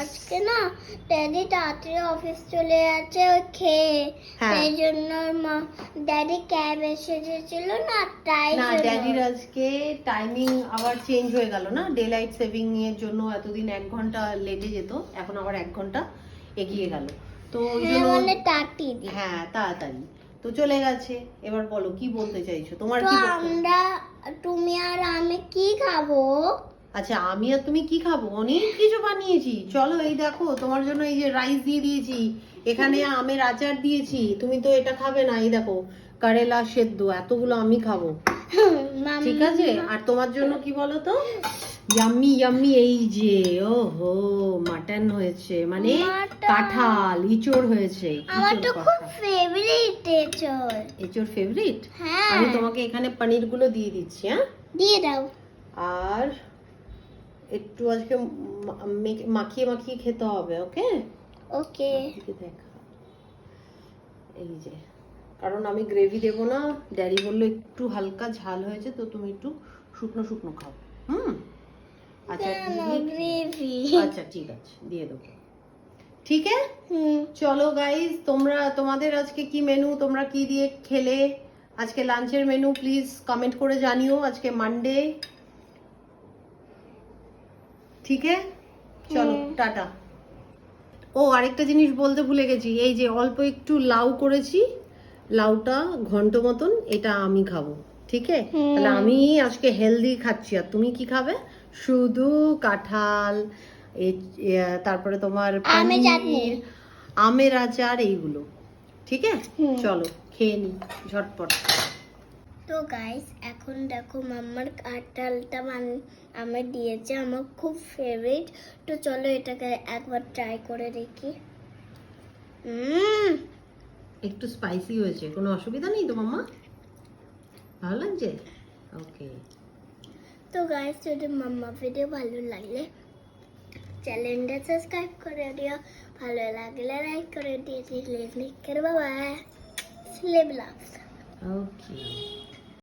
আজকে না ড্যাডি তাড়াতাড়ি অফিস চলে যাচ্ছে ওই খেয়ে, সেই জন্য ড্যাডি ক্যাব এসেছিল না, তাই না ড্যাডির আজকে টাইমিং আবার চেঞ্জ হয়ে গেল না, ডে লাইট সেভিং এর জন্য এতদিন 1 ঘন্টা লেটে যেত, এখন আবার 1 ঘন্টা এগিয়ে গেল, তো ওই জন্য হ্যাঁ তাড়াতাড়ি তো চলে গেছে। এবার বলো কি বলতে চাইছো, তোমার কি আমরা তুমি আর আমি কি খাবো? আচ্ছা আমি আর তুমি কি খাবো, অনেক কিছু বানিয়েছি, চলো এই দেখো তোমার জন্য এই যে রাইস দিয়ে দিয়েছি, এখানে আমের আচার দিয়েছি, তুমি তো এটা খাবে না, এই দেখো কারেলা সেদ্ধ, এতগুলো আমি খাবো, ঠিক আছে। আর তোমার জন্য কি বলো তো, ইয়াম্মি ইয়াম্মি এই যে ওহো মাটন হয়েছে, মানে কাঁঠাল ইচড় হয়েছে, আমার তো খুব ফেভারিট এঁচড়। এঁচড় ফেভারিট? হ্যাঁ আমি তোমাকে এখানে পনির গুলো দিয়ে দিচ্ছি, হ্যাঁ দিয়ে দাও। আর একটু আজকে মাখিয়ে মাখিয়ে খেতে হবে, ওকে ওকে দেখা, এই যে কারণ আমি গ্রেভি দেবো না, ড্যাডি বললো একটু হালকা ঝাল হয়েছে, তো তুমি একটু শুকনো শুকনো খাও। আচ্ছা গ্রেভি, আচ্ছা ঠিক আছে দিয়ে দেবো, ঠিক আছে। চলো গাইস, তোমাদের আজকে কি মেনু, তোমরা কি দিয়ে খেলে আজকে লাঞ্চের মেনু, প্লিজ কমেন্ট করে জানিও, আজকে মানডে, ঠিক আছে। চলো টাটা। ও আরেকটা জিনিস বলতে ভুলে গেছি, এই যে অল্প একটু লাউ করেছি, লাউটা ঘন্ট মতন, এটা আমি খাবো, ঠিক আছে। তাহলে আমি আজকে হেলদি খাচ্ছি, আর তুমি কি খাবে? শুধু কাঁঠাল, তারপরে তোমার পনির, আমের আচার, এইগুলো, ঠিক আছে। চলো খেয়ে নি ঝটপট। তো গাইস এখন দেখো মাম্মার কাঁঠালটা আমার দিয়েছে, আমার খুব ফেভারিট, তো চলো এটাকে একবার ট্রাই করে দেখি। একটু স্পাইসি হয়েছে, কোনো অসুবিধা নেই তো মাম্মা, ভালো লাগছে? ওকে। তো গাইস যদি মাম্মা ভিডিও ভালো লাগলে চ্যানেলটা সাবস্ক্রাইব করে দিও, ভালো লাগলে লাইক করে দিও, বাবা স্লিপ লাভ। ওকে।